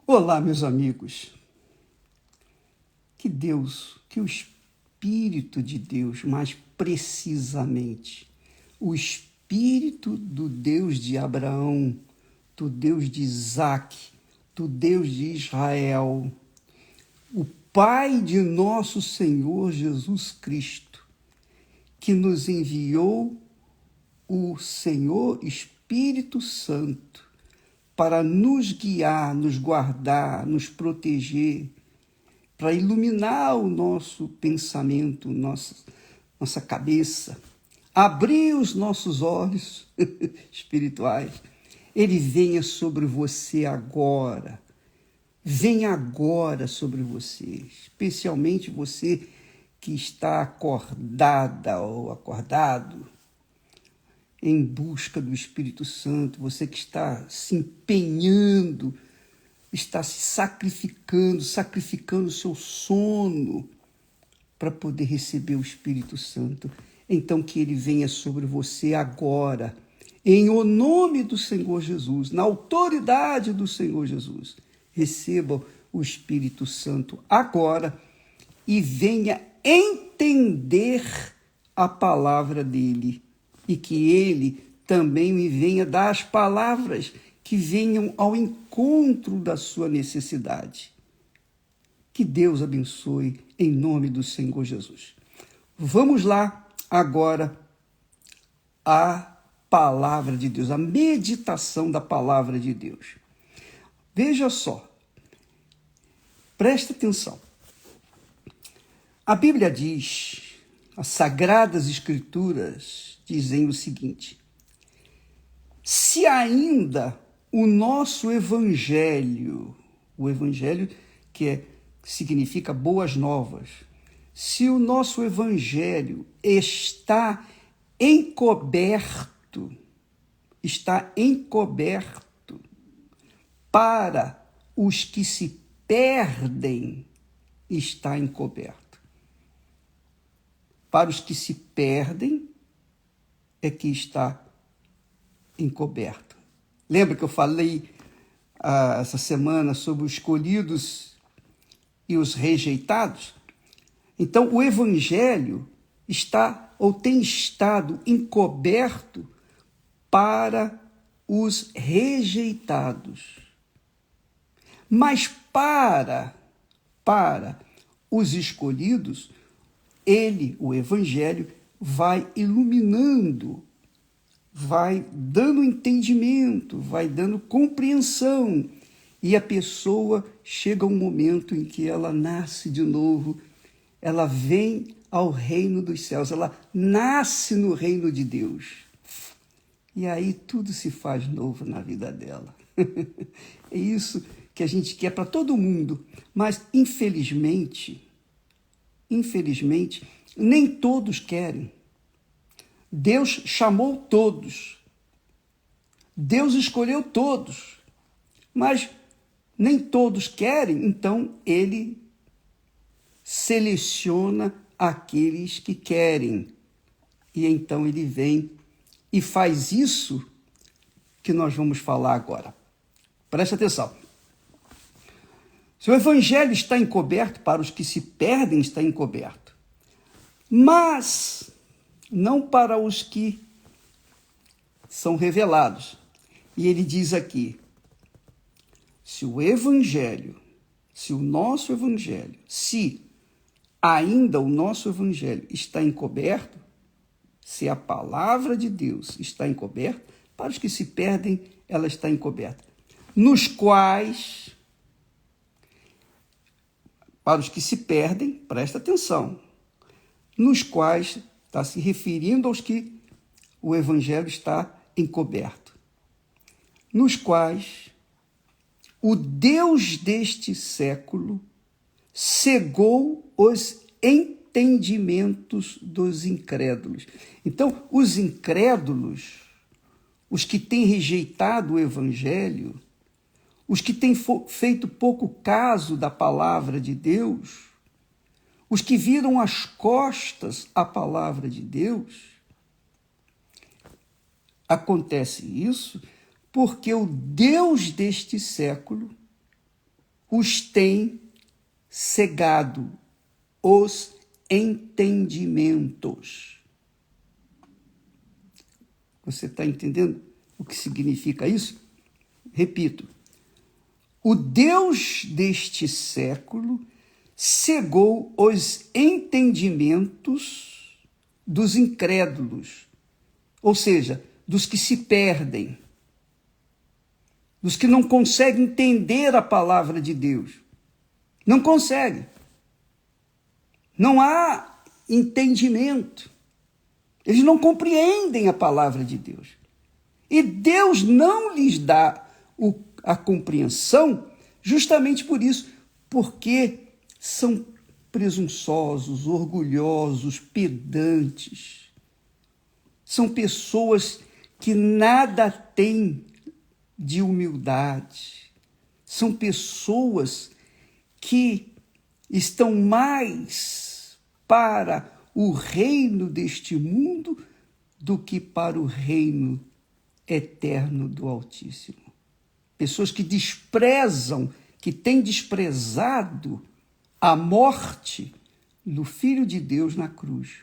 Olá, meus amigos. Que Deus, que o Espírito de Deus, mais precisamente, o Espírito do Deus de Abraão, do Deus de Isaac, do Deus de Israel, o Pai de nosso Senhor Jesus Cristo, que nos enviou o Senhor Espírito Santo para nos guiar, nos guardar, nos proteger, para iluminar o nosso pensamento, nossa cabeça, abrir os nossos olhos espirituais. Ele venha sobre você agora. Venha agora sobre você, especialmente você que está acordada ou acordado em busca do Espírito Santo, você que está se empenhando, está se sacrificando o seu sono para poder receber o Espírito Santo. Então que ele venha sobre você agora, em o nome do Senhor Jesus, na autoridade do Senhor Jesus. Receba o Espírito Santo agora e venha entender a palavra dele. E que ele também me venha dar as palavras que venham ao encontro da sua necessidade. Que Deus abençoe em nome do Senhor Jesus. Vamos lá agora a palavra de Deus, a meditação da palavra de Deus. Veja só, presta atenção. A Bíblia diz, as Sagradas Escrituras dizem o seguinte: se ainda o nosso evangelho, o evangelho que significa boas novas, se o nosso evangelho está encoberto para os que se perdem, está encoberto. Para os que se perdem, é que está encoberto. Lembra que eu falei essa semana sobre os escolhidos e os rejeitados? Então, o evangelho está ou tem estado encoberto para os rejeitados. Mas para os escolhidos, o evangelho, vai iluminando, vai dando entendimento, vai dando compreensão. E a pessoa chega a um momento em que ela nasce de novo, ela vem ao reino dos céus, ela nasce no reino de Deus. E aí tudo se faz novo na vida dela. É isso que a gente quer para todo mundo, mas infelizmente, nem todos querem. Deus chamou todos. Deus escolheu todos. Mas nem todos querem, então ele seleciona aqueles que querem. E então ele vem e faz isso que nós vamos falar agora. Preste atenção. Se o evangelho está encoberto, para os que se perdem está encoberto. Mas não para os que são revelados. E ele diz aqui, se ainda o nosso evangelho está encoberto, se a palavra de Deus está encoberta, para os que se perdem, ela está encoberta. Nos quais, para os que se perdem, presta atenção, nos quais está se referindo aos que o evangelho está encoberto, nos quais o Deus deste século cegou os entendimentos dos incrédulos. Então, os incrédulos, os que têm rejeitado o evangelho, os que têm feito pouco caso da palavra de Deus, os que viram as costas à palavra de Deus, acontece isso porque o Deus deste século os tem cegado os entendimentos. Você está entendendo o que significa isso? Repito, o Deus deste século cegou os entendimentos dos incrédulos, ou seja, dos que se perdem, dos que não conseguem entender a palavra de Deus. Não conseguem. Não há entendimento. Eles não compreendem a palavra de Deus. E Deus não lhes dá a compreensão justamente por isso, porque são presunçosos, orgulhosos, pedantes. São pessoas que nada têm de humildade. São pessoas que estão mais para o reino deste mundo do que para o reino eterno do Altíssimo. Pessoas que desprezam, que têm desprezado a morte do Filho de Deus na cruz,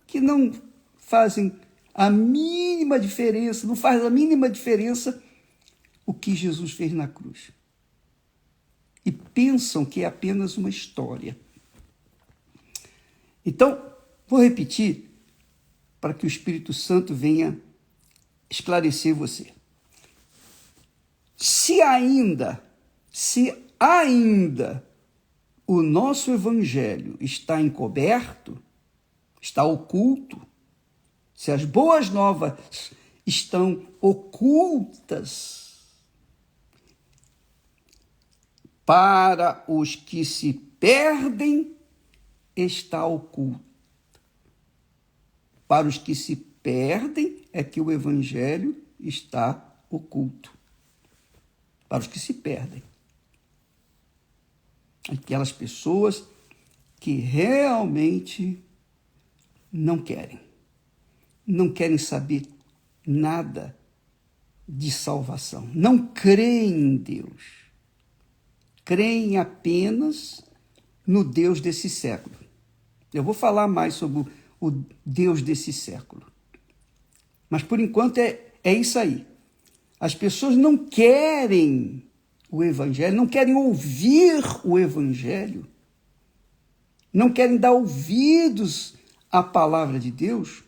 que não fazem a mínima diferença, não faz a mínima diferença o que Jesus fez na cruz. E pensam que é apenas uma história. Então, vou repetir para que o Espírito Santo venha esclarecer você. Se ainda o nosso evangelho está encoberto, está oculto, se as boas novas estão ocultas, para os que se perdem, está oculto. Para os que se perdem é que o evangelho está oculto. Para os que se perdem. Aquelas pessoas que realmente não querem saber nada de salvação, não creem em Deus, creem apenas no Deus desse século. Eu vou falar mais sobre o Deus desse século. Mas, por enquanto, é isso aí. As pessoas não querem o Evangelho, não querem ouvir o Evangelho, não querem dar ouvidos à palavra de Deus,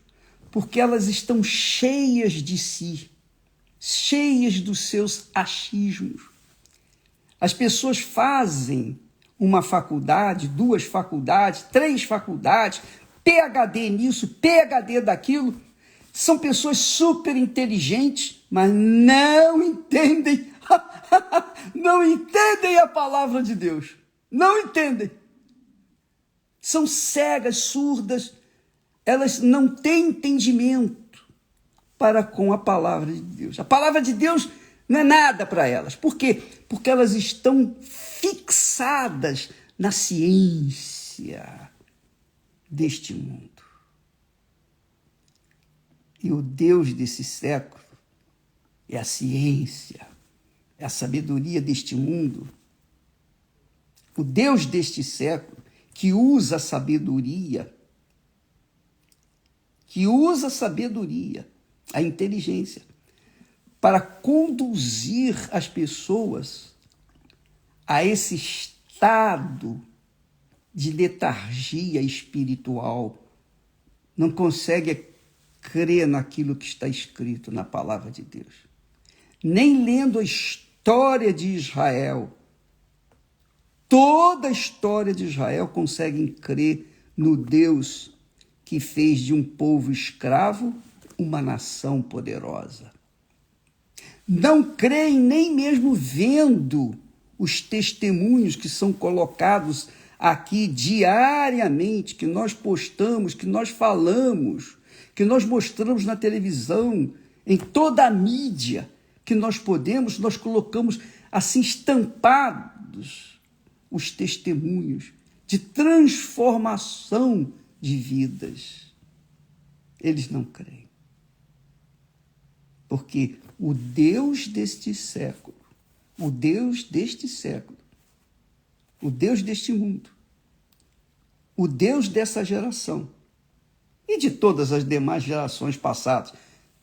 porque elas estão cheias de si, cheias dos seus achismos. As pessoas fazem uma faculdade, 2 faculdades, 3 faculdades, PhD nisso, PhD daquilo. São pessoas super inteligentes, mas não entendem, não entendem a palavra de Deus. Não entendem. São cegas, surdas. Elas não têm entendimento para com a palavra de Deus. A palavra de Deus não é nada para elas. Por quê? Porque elas estão fixadas na ciência deste mundo. E o Deus desse século é a ciência, é a sabedoria deste mundo. O Deus deste século que usa a sabedoria, a inteligência, para conduzir as pessoas a esse estado de letargia espiritual. Não consegue crer naquilo que está escrito na palavra de Deus. Nem lendo a história de Israel, toda a história de Israel, conseguem crer no Deus que fez de um povo escravo uma nação poderosa. Não creem nem mesmo vendo os testemunhos que são colocados aqui diariamente, que nós postamos, que nós falamos, que nós mostramos na televisão, em toda a mídia que nós podemos, nós colocamos assim estampados os testemunhos de transformação de vidas. Eles não creem. Porque o Deus deste século o Deus deste século, o Deus deste mundo, o Deus dessa geração e de todas as demais gerações passadas,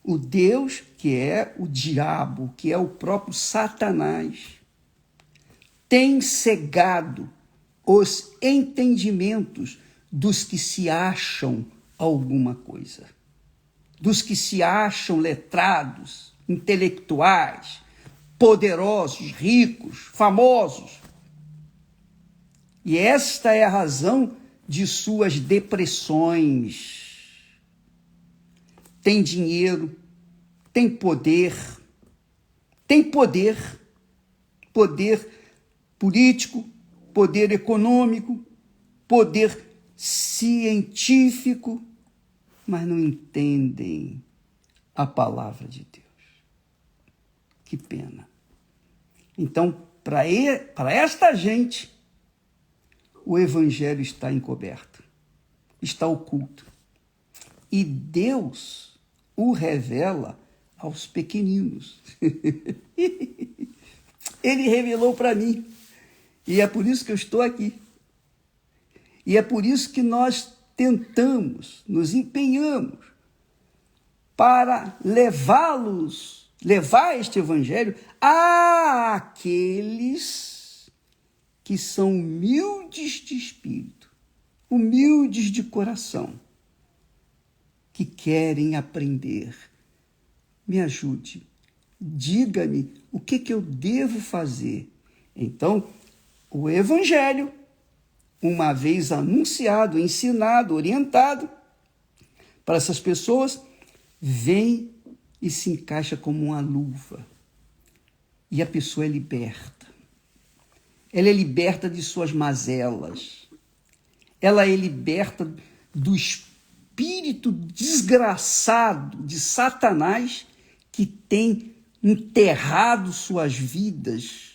o Deus que é o diabo, que é o próprio Satanás, tem cegado os entendimentos dos que se acham alguma coisa, dos que se acham letrados, intelectuais, poderosos, ricos, famosos. E esta é a razão de suas depressões. Tem dinheiro, tem poder, poder político, poder econômico, poder científico, mas não entendem a palavra de Deus. Que pena. Então, para esta gente, o evangelho está encoberto, está oculto. E Deus o revela aos pequeninos. Ele revelou para mim. E é por isso que eu estou aqui. E é por isso que nós tentamos, nos empenhamos para levar este evangelho àqueles que são humildes de espírito, humildes de coração, que querem aprender. Me ajude, diga-me o que eu devo fazer. Então, o evangelho, uma vez anunciado, ensinado, orientado para essas pessoas, vem e se encaixa como uma luva. E a pessoa é liberta. Ela é liberta de suas mazelas. Ela é liberta do espírito desgraçado de Satanás que tem enterrado suas vidas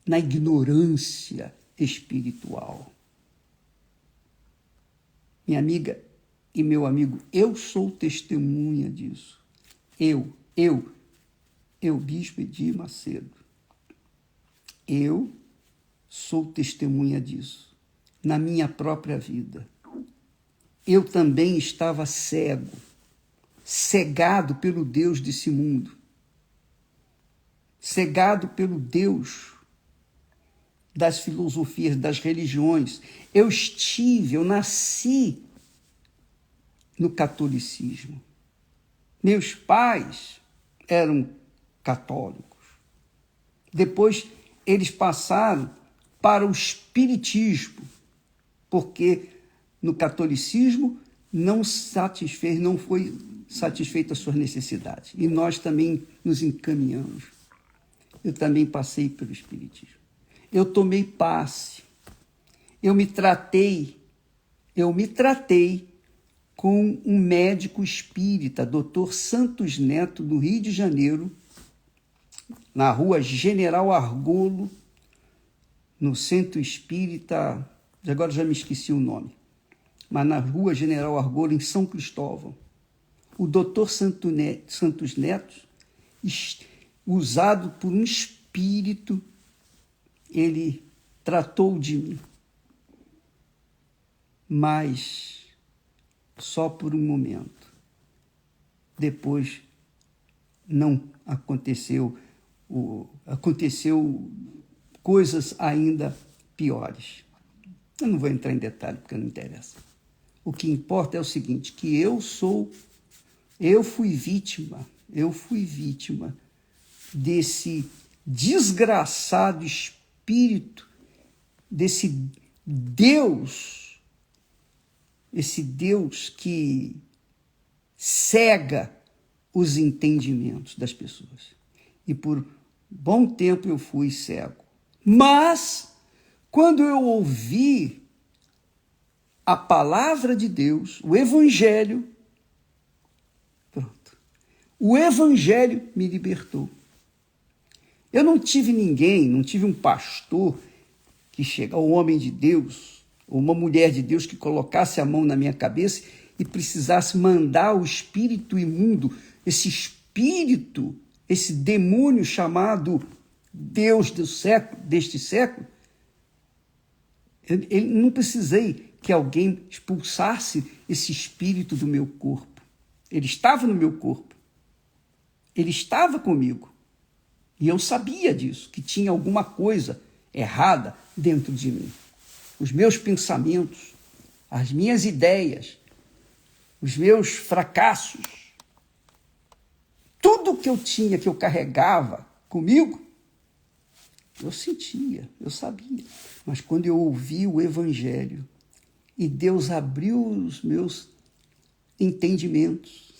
na ignorância espiritual. Minha amiga e meu amigo, eu sou testemunha disso. Eu, Bispo Edir Macedo, eu sou testemunha disso na minha própria vida. Eu também estava cegado pelo Deus desse mundo, cegado pelo Deus das filosofias, das religiões. Eu nasci no catolicismo. Meus pais eram católicos. Depois eles passaram para o espiritismo, porque no catolicismo não foi satisfeita as suas necessidades. E nós também nos encaminhamos. Eu também passei pelo espiritismo. Eu tomei passe. Eu me tratei com um médico espírita, Dr. Santos Neto, no Rio de Janeiro, na rua General Argolo, no Centro Espírita, agora já me esqueci o nome, mas na rua General Argolo, em São Cristóvão. O Dr. Santos Neto, usado por um espírito, ele tratou de mim, mas só por um momento. Depois não aconteceu, aconteceu coisas ainda piores. Eu não vou entrar em detalhe porque não interessa. O que importa é o seguinte, que eu fui vítima desse desgraçado espírito, desse Deus, esse Deus que cega os entendimentos das pessoas. E por bom tempo eu fui cego. Mas, quando eu ouvi a palavra de Deus, o Evangelho, pronto. O Evangelho me libertou. Eu não tive um pastor que chega, um homem de Deus, ou uma mulher de Deus que colocasse a mão na minha cabeça e precisasse mandar o espírito imundo, esse espírito, esse demônio chamado Deus deste século, eu não precisei que alguém expulsasse esse espírito do meu corpo. Ele estava no meu corpo. Ele estava comigo. E eu sabia disso, que tinha alguma coisa errada dentro de mim. Os meus pensamentos, as minhas ideias, os meus fracassos, tudo que eu tinha, que eu carregava comigo, eu sentia, eu sabia. Mas quando eu ouvi o Evangelho e Deus abriu os meus entendimentos,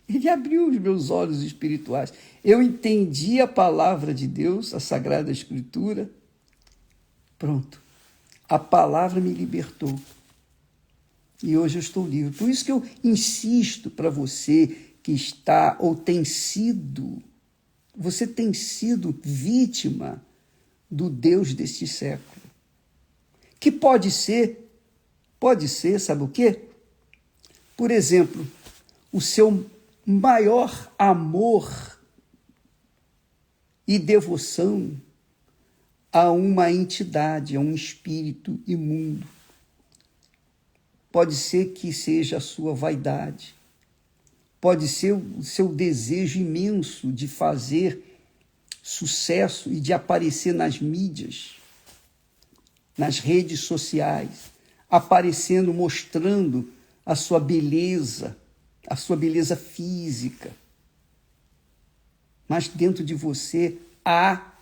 Ele abriu os meus olhos espirituais. Eu entendi a palavra de Deus, a Sagrada Escritura. Pronto. A palavra me libertou. E hoje eu estou livre. Por isso que eu insisto para você que está ou tem sido, você tem sido vítima do Deus deste século. Que pode ser, sabe o quê? Por exemplo, o seu maior amor e devoção a uma entidade, a um espírito imundo. Pode ser que seja a sua vaidade, pode ser o seu desejo imenso de fazer sucesso e de aparecer nas mídias, nas redes sociais, aparecendo, mostrando a sua beleza física. Mas dentro de você há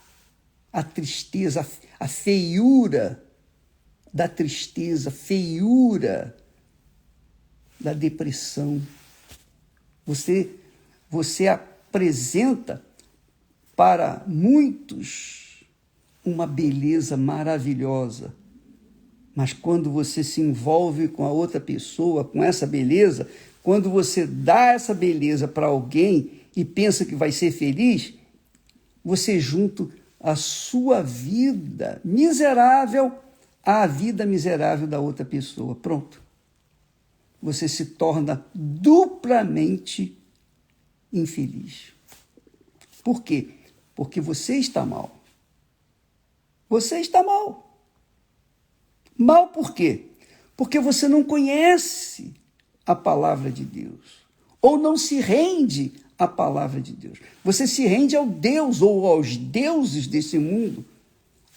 a tristeza, a feiura da tristeza, feiura da depressão. Você apresenta para muitos uma beleza maravilhosa, mas quando você se envolve com a outra pessoa, com essa beleza, quando você dá essa beleza para alguém e pensa que vai ser feliz, você junta a sua vida miserável à vida miserável da outra pessoa. Pronto. Você se torna duplamente infeliz. Por quê? Porque você está mal. Você está mal. Mal por quê? Porque você não conhece a palavra de Deus, ou não se rende à palavra de Deus. Você se rende ao Deus ou aos deuses desse mundo,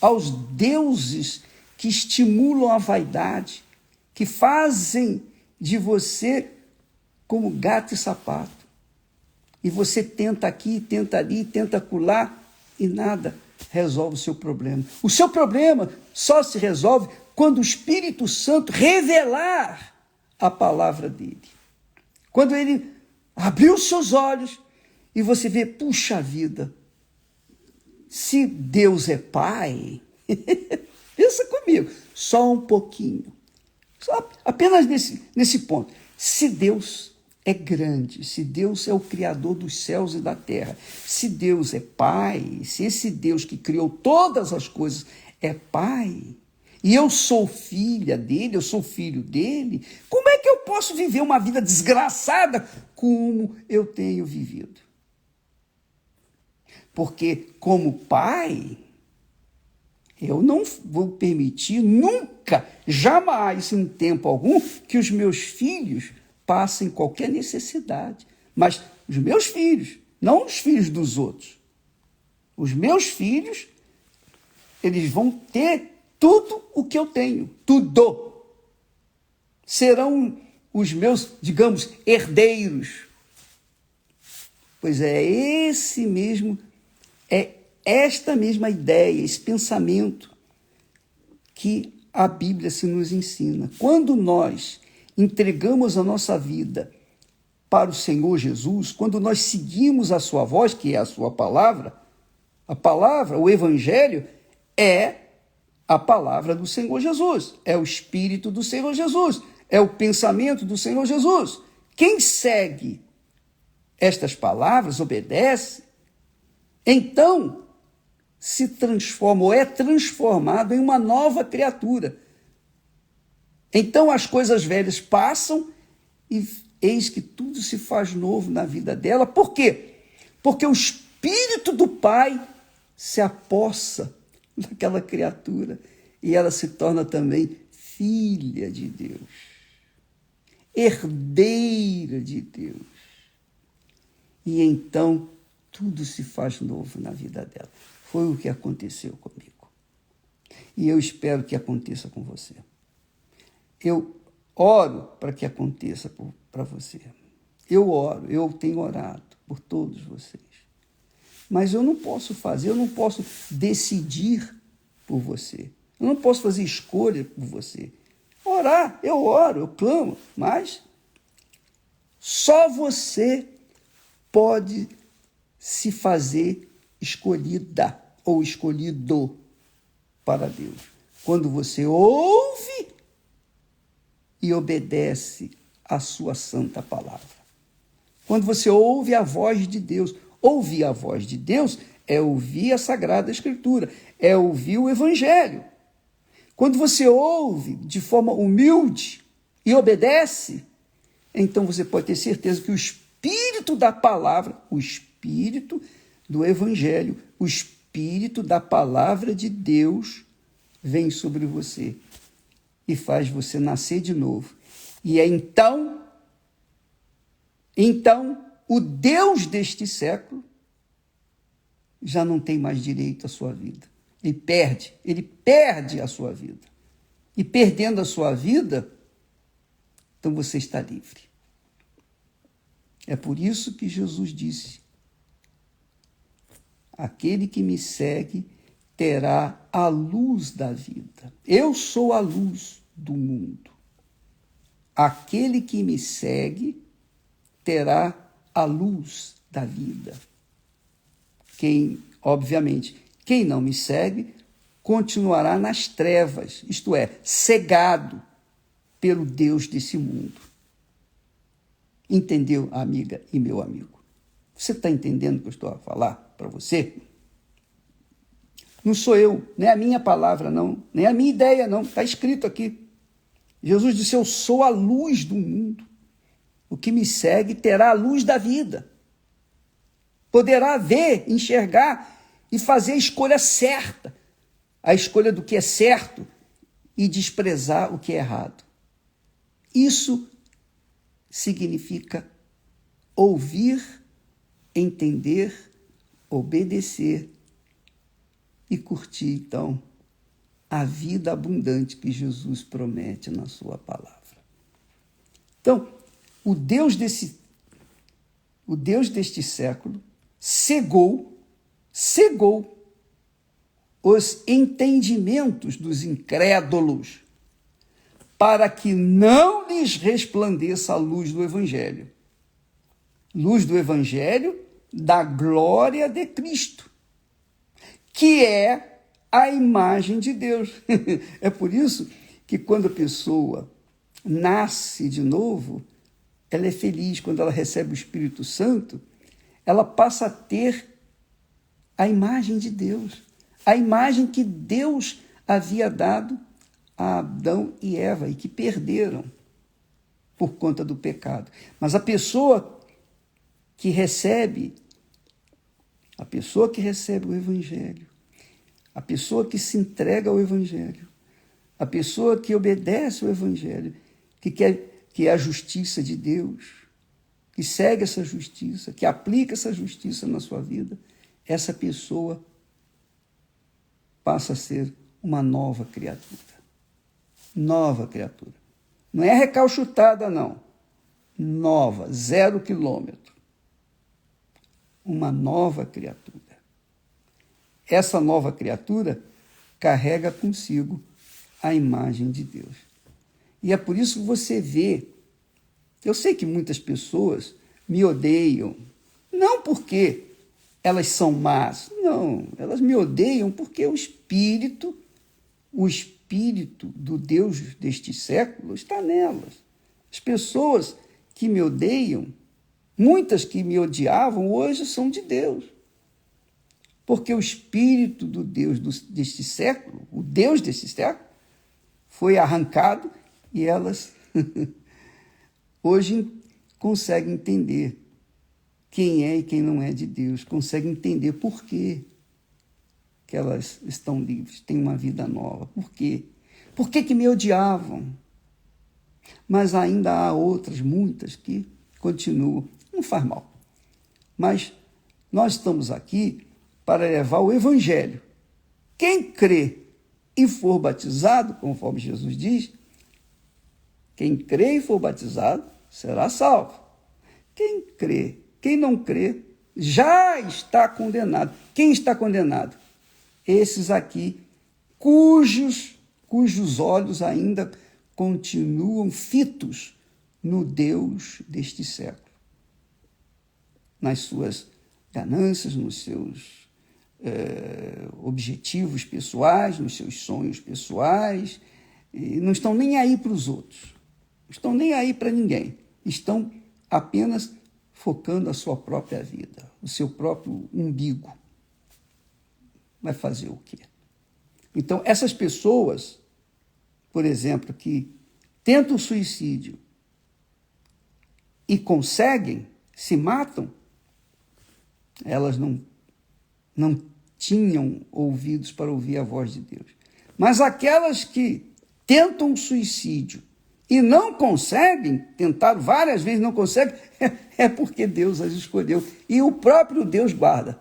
aos deuses que estimulam a vaidade, que fazem de você como gato e sapato. E você tenta aqui, tenta ali, tenta acolá, e nada resolve o seu problema. O seu problema só se resolve quando o Espírito Santo revelar a palavra dele. Quando ele abrir os seus olhos e você vê, puxa vida, se Deus é Pai, pensa comigo, só um pouquinho, apenas nesse ponto. Se Deus é grande, se Deus é o Criador dos céus e da terra, se Deus é Pai, se esse Deus que criou todas as coisas é Pai, e eu sou filha dele, eu sou filho dele, como é que eu posso viver uma vida desgraçada como eu tenho vivido? Porque, como pai, eu não vou permitir nunca, jamais, em tempo algum, que os meus filhos passem qualquer necessidade. Mas os meus filhos, não os filhos dos outros. Os meus filhos, eles vão ter tudo o que eu tenho, tudo. Serão os meus, digamos, herdeiros. Pois é esta mesma ideia, esse pensamento que a Bíblia se nos ensina. Quando nós entregamos a nossa vida para o Senhor Jesus, quando nós seguimos a sua voz, que é a sua palavra, o Evangelho é a palavra do Senhor Jesus, é o Espírito do Senhor Jesus, é o pensamento do Senhor Jesus. Quem segue estas palavras, obedece, então se transforma ou é transformado em uma nova criatura. Então as coisas velhas passam e eis que tudo se faz novo na vida dela. Por quê? Porque o Espírito Espírito do Pai se apossa daquela criatura e ela se torna também filha de Deus, herdeira de Deus. E então tudo se faz novo na vida dela. Foi o que aconteceu comigo. E eu espero que aconteça com você. Eu oro para que aconteça para você. Eu oro, eu tenho orado por todos vocês. Mas eu não posso fazer, eu não posso decidir por você. Eu não posso fazer escolha por você. Orar, eu oro, eu clamo, mas só você pode se fazer escolhida ou escolhido para Deus. Quando você ouve e obedece a sua santa palavra. Quando você ouve a voz de Deus. Ouvir a voz de Deus é ouvir a Sagrada Escritura, é ouvir o Evangelho. Quando você ouve de forma humilde e obedece, então você pode ter certeza que o Espírito da palavra, o Espírito do Evangelho, o Espírito da palavra de Deus vem sobre você e faz você nascer de novo. E é então, o Deus deste século já não tem mais direito à sua vida. Ele perde a sua vida. E perdendo a sua vida, então você está livre. É por isso que Jesus disse: aquele que me segue terá a luz da vida. Eu sou a luz do mundo. Aquele que me segue terá a luz da vida. Obviamente, quem não me segue continuará nas trevas, isto é, cegado pelo Deus desse mundo. Entendeu, amiga e meu amigo? Você está entendendo o que eu estou a falar para você? Não sou eu, nem a minha palavra, não, nem a minha ideia, não. Está escrito aqui. Jesus disse: eu sou a luz do mundo. O que me segue terá a luz da vida. Poderá ver, enxergar e fazer a escolha certa. A escolha do que é certo e desprezar o que é errado. Isso significa ouvir, entender, obedecer e curtir, então, a vida abundante que Jesus promete na sua palavra. Então, o Deus deste século cegou os entendimentos dos incrédulos para que não lhes resplandeça a luz do Evangelho. Luz do Evangelho da glória de Cristo, que é a imagem de Deus. É por isso que quando a pessoa nasce de novo, ela é feliz. Quando ela recebe o Espírito Santo, ela passa a ter a imagem de Deus, a imagem que Deus havia dado a Adão e Eva e que perderam por conta do pecado. Mas a pessoa que recebe o Evangelho, a pessoa que se entrega ao Evangelho, a pessoa que obedece ao Evangelho, que é a justiça de Deus, que segue essa justiça, que aplica essa justiça na sua vida, essa pessoa passa a ser uma nova criatura. Nova criatura. Não é recalchutada, não. Nova, 0 quilômetro. Uma nova criatura. Essa nova criatura carrega consigo a imagem de Deus. E é por isso que você vê. Eu sei que muitas pessoas me odeiam, não porque elas são más, não, elas me odeiam porque o Espírito do Deus deste século está nelas. As pessoas que me odeiam, muitas que me odiavam, hoje são de Deus. Porque o Espírito do Deus deste século, o Deus deste século, foi arrancado e elas hoje conseguem entender quem é e quem não é de Deus, conseguem entender por quê que elas estão livres, têm uma vida nova. Por quê? Por que me odiavam? Mas ainda há outras, muitas, que continuam. Não faz mal. Mas nós estamos aqui para levar o Evangelho. Quem crê e for batizado, conforme Jesus diz, quem crê e for batizado será salvo. Quem crê, quem não crê, já está condenado. Quem está condenado? Esses aqui, cujos olhos ainda continuam fitos no Deus deste século, nas suas ganâncias, nos seus objetivos pessoais, nos seus sonhos pessoais, e não estão nem aí para os outros, não estão nem aí para ninguém, estão apenas focando a sua própria vida, o seu próprio umbigo. Vai fazer o quê? Então, essas pessoas, por exemplo, que tentam o suicídio e conseguem, se matam, elas não tinham ouvidos para ouvir a voz de Deus. Mas aquelas que tentam o suicídio e não conseguem, tentaram várias vezes, não conseguem, é porque Deus as escolheu. E o próprio Deus guarda.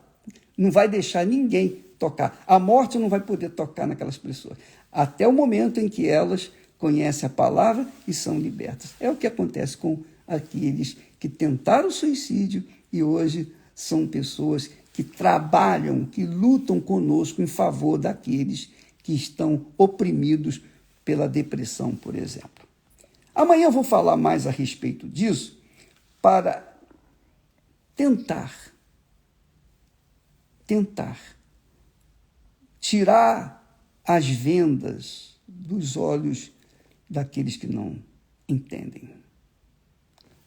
Não vai deixar ninguém tocar. A morte não vai poder tocar naquelas pessoas. Até o momento em que elas conhecem a palavra e são libertas. É o que acontece com aqueles que tentaram o suicídio e hoje são pessoas que trabalham, que lutam conosco em favor daqueles que estão oprimidos pela depressão, por exemplo. Amanhã eu vou falar mais a respeito disso para tentar tirar as vendas dos olhos daqueles que não entendem,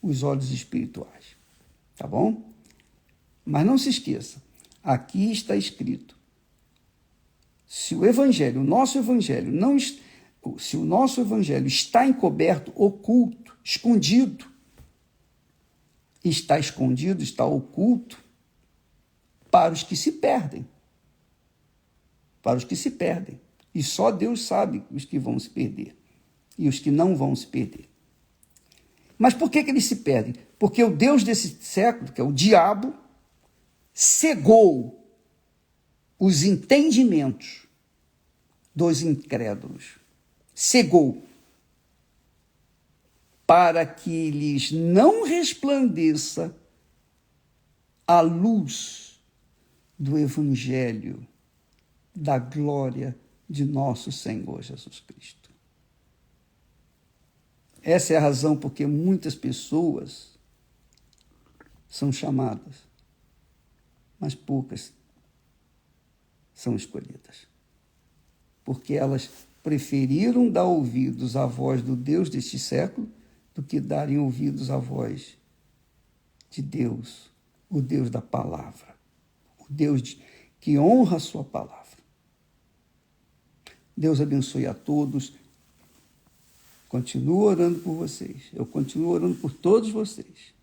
os olhos espirituais, tá bom? Mas não se esqueça, aqui está escrito, se o evangelho, o nosso evangelho, se o nosso evangelho está encoberto, oculto, escondido, está escondido, está oculto, para os que se perdem. Para os que se perdem. E só Deus sabe os que vão se perder e os que não vão se perder. Mas por que eles se perdem? Porque o Deus desse século, que é o diabo, cegou os entendimentos dos incrédulos. Cegou para que lhes não resplandeça a luz do Evangelho da glória de nosso Senhor Jesus Cristo. Essa é a razão porque muitas pessoas são chamadas, mas poucas são escolhidas. Porque elas preferiram dar ouvidos à voz do Deus deste século do que darem ouvidos à voz de Deus, o Deus da palavra, o Deus que honra a sua palavra. Deus abençoe a todos. Continuo orando por vocês. Eu continuo orando por todos vocês.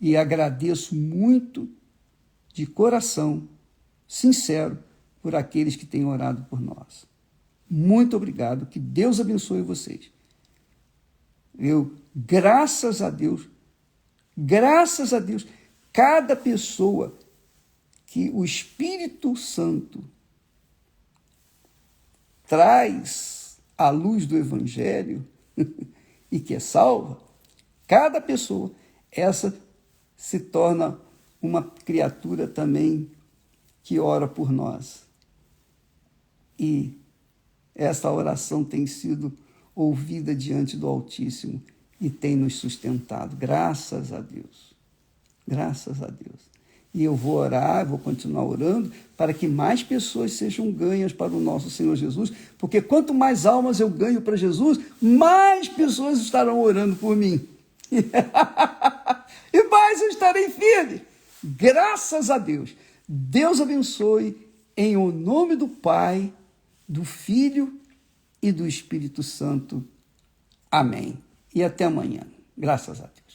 E agradeço muito, de coração, sincero, por aqueles que têm orado por nós. Muito obrigado. Que Deus abençoe vocês. Graças a Deus, cada pessoa que o Espírito Santo traz à luz do Evangelho e que é salva, cada pessoa, essa se torna uma criatura também que ora por nós. E essa oração tem sido ouvida diante do Altíssimo e tem nos sustentado. Graças a Deus. Graças a Deus. E eu vou orar, vou continuar orando para que mais pessoas sejam ganhas para o nosso Senhor Jesus, porque quanto mais almas eu ganho para Jesus, mais pessoas estarão orando por mim. E mais eu estarei firme. Graças a Deus. Deus abençoe em o nome do Pai, do Filho e do Espírito Santo. Amém. E até amanhã. Graças a Deus.